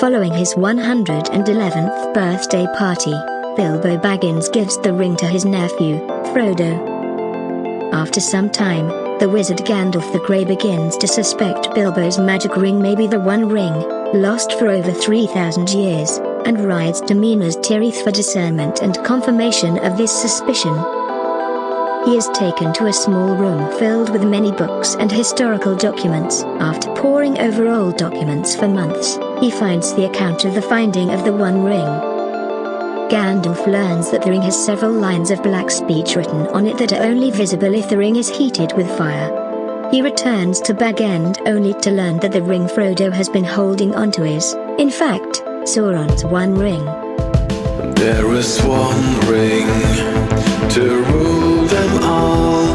Following his 111th birthday party, Bilbo Baggins gives the ring to his nephew, Frodo. After some time, the wizard Gandalf the Grey begins to suspect Bilbo's magic ring may be the One Ring, lost for over 3,000 years, and rides to Minas Tirith for discernment and confirmation of this suspicion. He is taken to a small room filled with many books and historical documents. After poring over old documents for months, he finds the account of the finding of the One Ring. Gandalf learns that the ring has several lines of black speech written on it that are only visible if the ring is heated with fire. He returns to Bag End only to learn that the ring Frodo has been holding onto is, in fact, Sauron's One Ring. There is one ring to rule them all.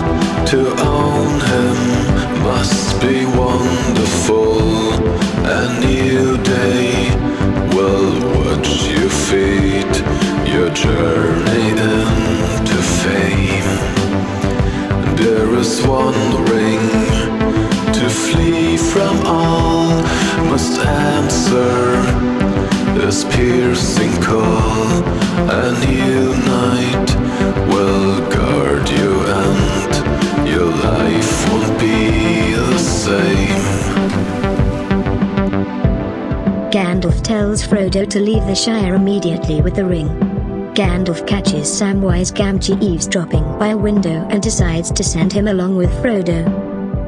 To own him must be wonderful. A new day will watch you feed your journey into fame. There is one ring to flee from all. Must answer this piercing call. A new night will guard you and your life won't be the same. Gandalf tells Frodo to leave the Shire immediately with the ring. Gandalf catches Samwise Gamgee eavesdropping by a window and decides to send him along with Frodo.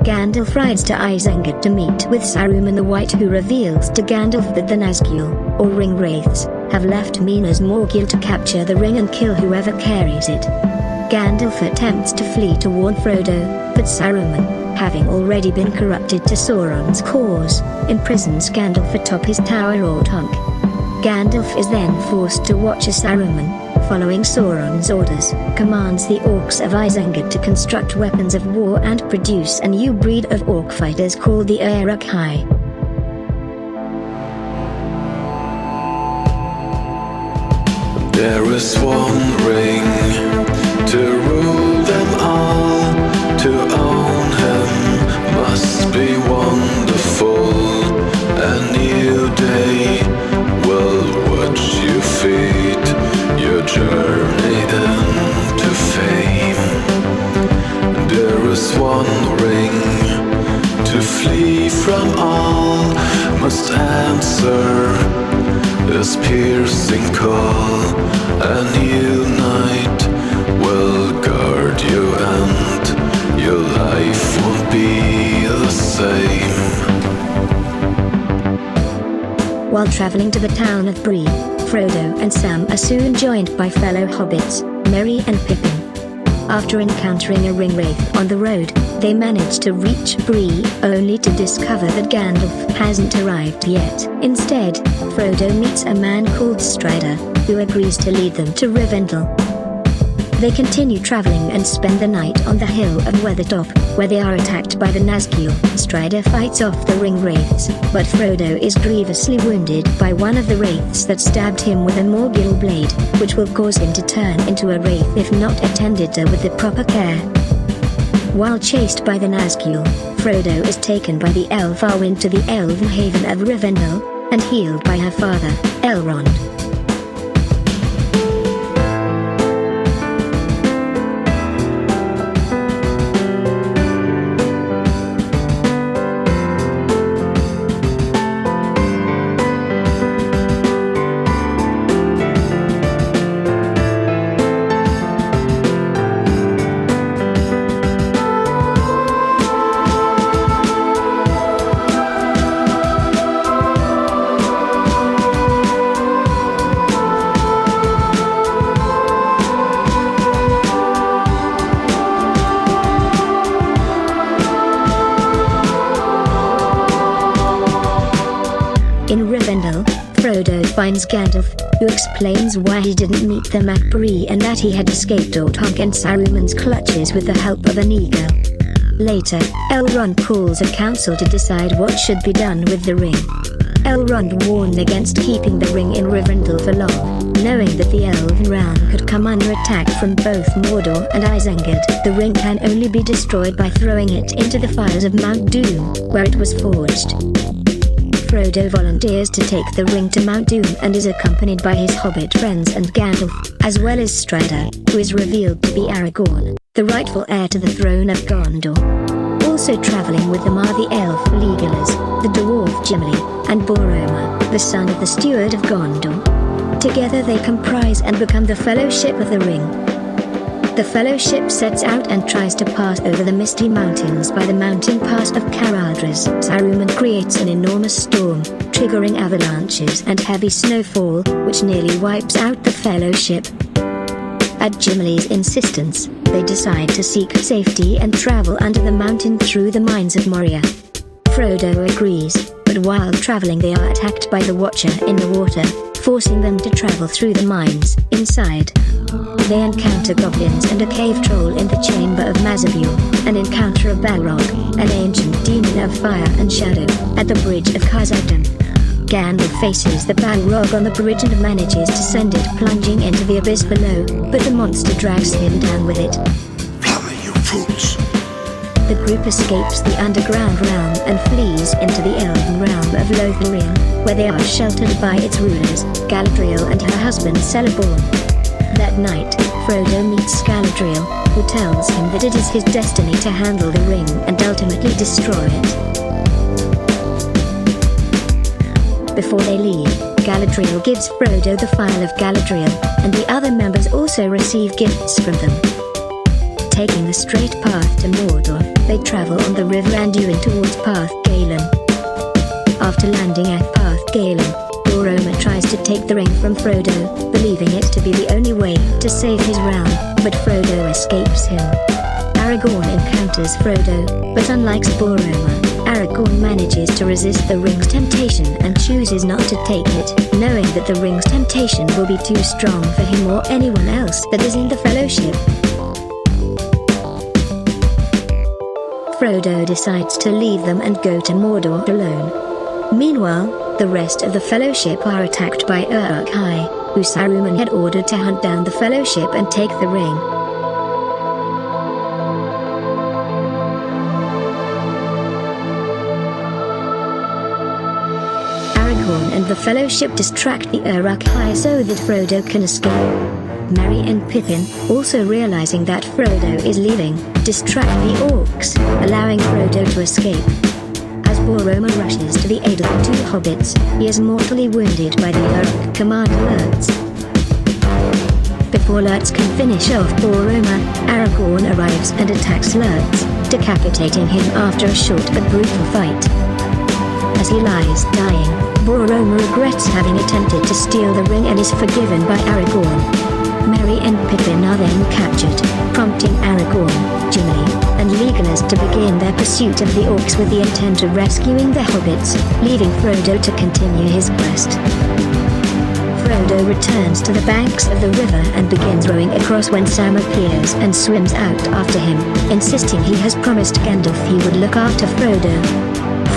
Gandalf rides to Isengard to meet with Saruman the White, who reveals to Gandalf that the Nazgul, or Ring Wraiths, have left Minas Morgul to capture the ring and kill whoever carries it. Gandalf attempts to flee to warn Frodo, but Saruman, having already been corrupted to Sauron's cause, imprisons Gandalf atop his tower Orthanc. Gandalf is then forced to watch as Saruman, following Sauron's orders, commands the orcs of Isengard to construct weapons of war and produce a new breed of orc fighters called the Uruk-hai. There is one ring to rule them all. To own him must be wonderful. A new day will watch you feed your journey into fame. There is one ring to flee from all. Must answer this piercing call. A new night will guard you and your life won't be the same. While traveling to the town of Bree, Frodo and Sam are soon joined by fellow hobbits, Merry and Pippin. After encountering a ring wraith on the road, they manage to reach Bree, only to discover that Gandalf hasn't arrived yet. Instead, Frodo meets a man called Strider, who agrees to lead them to Rivendell. They continue traveling and spend the night on the hill of Weathertop, where they are attacked by the Nazgul. Strider fights off the ring wraiths, but Frodo is grievously wounded by one of the wraiths that stabbed him with a Morgul blade, which will cause him to turn into a wraith if not attended to with the proper care. While chased by the Nazgul, Frodo is taken by the Elfarwind to the Elven Haven of Rivendell, and healed by her father, Elrond. In Rivendell, Frodo finds Gandalf, who explains why he didn't meet them at Bree and that he had escaped Orthanc and Saruman's clutches with the help of an eagle. Later, Elrond calls a council to decide what should be done with the ring. Elrond warned against keeping the ring in Rivendell for long, knowing that the Elven realm could come under attack from both Mordor and Isengard. The ring can only be destroyed by throwing it into the fires of Mount Doom, where it was forged. Frodo volunteers to take the ring to Mount Doom and is accompanied by his hobbit friends and Gandalf, as well as Strider, who is revealed to be Aragorn, the rightful heir to the throne of Gondor. Also traveling with them are the elf Legolas, the dwarf Gimli, and Boromir, the son of the steward of Gondor. Together they comprise and become the Fellowship of the Ring. The Fellowship sets out and tries to pass over the Misty Mountains by the mountain pass of Caradhras. Saruman creates an enormous storm, triggering avalanches and heavy snowfall, which nearly wipes out the Fellowship. At Gimli's insistence, they decide to seek safety and travel under the mountain through the mines of Moria. Frodo agrees, but while traveling they are attacked by the Watcher in the water, forcing them to travel through the mines. Inside, they encounter goblins and a cave troll in the chamber of Mazabul, and encounter a Balrog, an ancient demon of fire and shadow, at the bridge of Khazad-dûm. Gandalf faces the Balrog on the bridge and manages to send it plunging into the abyss below, but the monster drags him down with it. Flammy, you fools! The group escapes the underground realm and flees into the elven realm of Lothlorien, where they are sheltered by its rulers, Galadriel and her husband Celeborn. That night, Frodo meets Galadriel, who tells him that it is his destiny to handle the ring and ultimately destroy it. Before they leave, Galadriel gives Frodo the file of Galadriel, and the other members also receive gifts from them. Taking the straight path to Mordor, they travel on the river Anduin towards Path Galen. After landing at Path Galen, Boromir tries to take the ring from Frodo, believing it to be the only way to save his realm, but Frodo escapes him. Aragorn encounters Frodo, but unlike Boromir, Aragorn manages to resist the ring's temptation and chooses not to take it, knowing that the ring's temptation will be too strong for him or anyone else that is in the Fellowship. Frodo decides to leave them and go to Mordor alone. Meanwhile, the rest of the Fellowship are attacked by Uruk-hai, who Saruman had ordered to hunt down the Fellowship and take the ring. Aragorn and the Fellowship distract the Uruk-hai so that Frodo can escape. Merry and Pippin, also realizing that Frodo is leaving, distract the orcs, allowing Frodo to escape. As Boromir rushes to the aid of the two hobbits, he is mortally wounded by the Uruk commander Lurtz. Before Lurtz can finish off Boromir, Aragorn arrives and attacks Lurtz, decapitating him after a short but brutal fight. As he lies dying, Boromir regrets having attempted to steal the ring and is forgiven by Aragorn. Merry and Pippin are then captured, prompting Aragorn, Gimli, and Legolas to begin their pursuit of the orcs with the intent of rescuing the hobbits, leaving Frodo to continue his quest. Frodo returns to the banks of the river and begins rowing across when Sam appears and swims out after him, insisting he has promised Gandalf he would look after Frodo.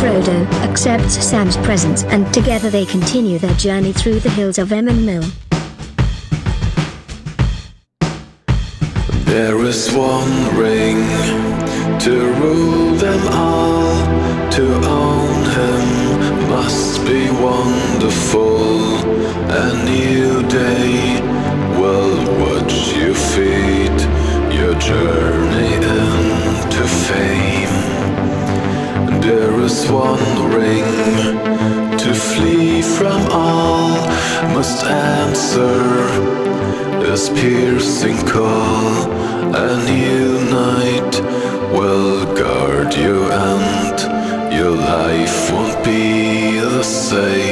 Frodo accepts Sam's presence and together they continue their journey through the hills of Emon Mill. There is one ring to rule them all. To own him must be wonderful. A new day will watch you feed your journey into fame. There is one ring to flee from all. Must answer this piercing call. A new night will guard you and your life won't be the same.